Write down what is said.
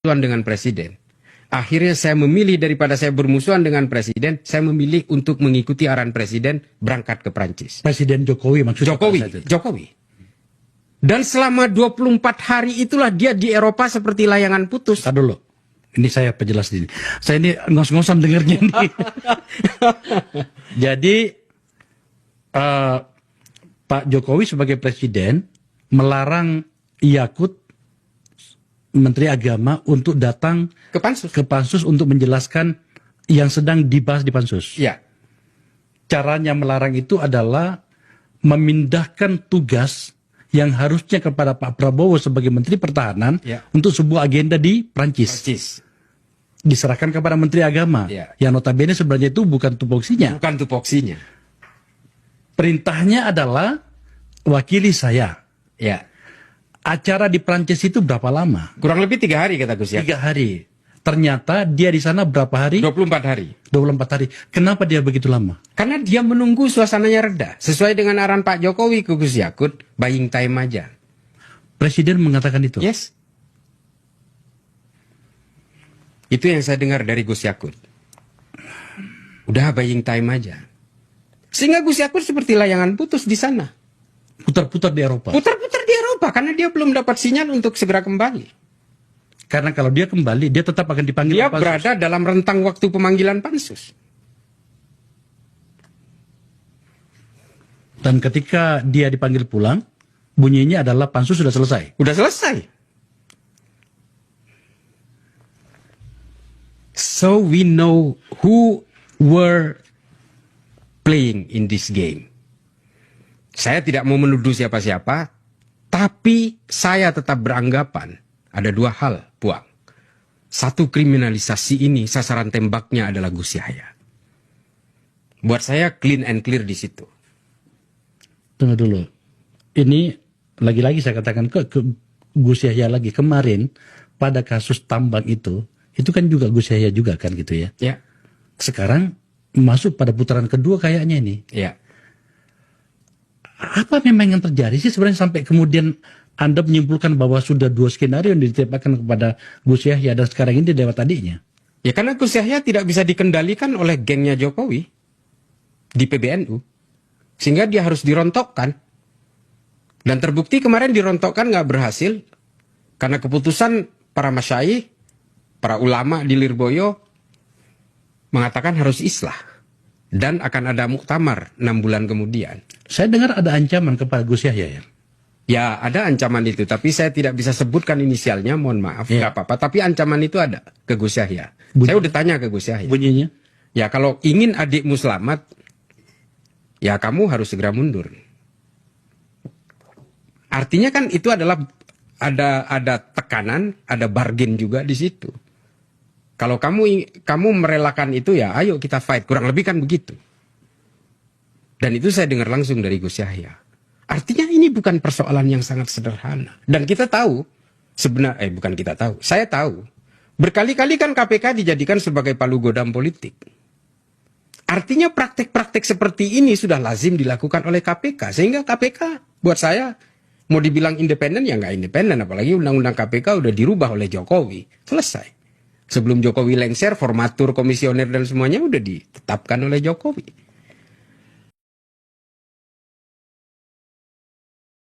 dengan presiden. Akhirnya saya memilih daripada saya bermusuhan dengan presiden, saya memilih untuk mengikuti arahan presiden berangkat ke Prancis. Presiden Jokowi maksudnya. Jokowi. Dan selama 24 hari itulah dia di Eropa seperti layangan putus. Tadi dulu. Ini saya perjelas ini. Saya ini ngos-ngosan dengarnya nih. Jadi Pak Jokowi sebagai presiden melarang Yakut Menteri Agama untuk datang Ke Pansus untuk menjelaskan yang sedang dibahas di Pansus. Ya. Caranya melarang itu adalah memindahkan tugas yang harusnya kepada Pak Prabowo sebagai Menteri Pertahanan untuk sebuah agenda di Prancis. Diserahkan kepada Menteri Agama. Yang notabene sebenarnya itu bukan tupoksinya. Perintahnya adalah wakili saya. Ya. Acara di Prancis itu berapa lama? Kurang lebih 3 hari kata Gus ya. 3 hari. Ternyata dia di sana berapa hari? 24 hari. 24 hari. Kenapa dia begitu lama? Karena dia menunggu suasananya reda. Sesuai dengan arahan Pak Jokowi ke Gus Yakut, buying time aja. Presiden mengatakan itu? Yes. Itu yang saya dengar dari Gus Yakut. Udah buying time aja. Sehingga Gus Yakut seperti layangan putus di sana. Putar-putar di Eropa. Putar-putar di Eropa karena dia belum dapat sinyal untuk segera kembali. Karena kalau dia kembali, dia tetap akan dipanggil. Dia berada dalam rentang waktu pemanggilan pansus. Dan ketika dia dipanggil pulang, bunyinya adalah pansus sudah selesai. Udah selesai. So we know who were playing in this game. Saya tidak mau menuduh siapa-siapa, tapi saya tetap beranggapan ada 2 hal, Puang. Satu, kriminalisasi ini sasaran tembaknya adalah Gus Yahya. Buat saya clean and clear di situ. Tunggu dulu. Ini lagi-lagi saya katakan ke Gus Yahya lagi. Kemarin pada kasus tambang itu kan juga Gus Yahya juga kan gitu ya. Ya. Sekarang masuk pada putaran kedua kayaknya ini. Ya. Apa memang yang terjadi sih sebenarnya sampai kemudian Anda menyimpulkan bahwa sudah 2 skenario yang ditembakkan kepada Gus Yahya dan sekarang ini lewat adiknya? Ya karena Gus Yahya tidak bisa dikendalikan oleh gengnya Jokowi di PBNU. Sehingga dia harus dirontokkan. Dan terbukti kemarin dirontokkan nggak berhasil. Karena keputusan para masyayikh, para ulama di Lirboyo mengatakan harus islah. Dan akan ada muktamar 6 bulan kemudian. Saya dengar ada ancaman kepada Gus Yahya ya? Ya ada ancaman itu, tapi saya tidak bisa sebutkan inisialnya, mohon maaf, nggak apa-apa. Tapi ancaman itu ada ke Gus Yahya. Saya udah tanya ke Gus Yahya. Bunyinya? Ya kalau ingin adikmu selamat, ya kamu harus segera mundur. Artinya kan itu adalah ada tekanan, ada bargain juga di situ. Kalau kamu merelakan itu ya ayo kita fight, kurang lebih kan begitu. Dan itu saya dengar langsung dari Gus Yahya. Artinya ini bukan persoalan yang sangat sederhana. Dan kita tahu, bukan kita tahu, saya tahu. Berkali-kali kan KPK dijadikan sebagai palu godam politik. Artinya praktek-praktek seperti ini sudah lazim dilakukan oleh KPK. Sehingga KPK buat saya mau dibilang independen ya nggak independen. Apalagi undang-undang KPK udah dirubah oleh Jokowi. Selesai. Sebelum Jokowi lengser, formatur, komisioner dan semuanya udah ditetapkan oleh Jokowi.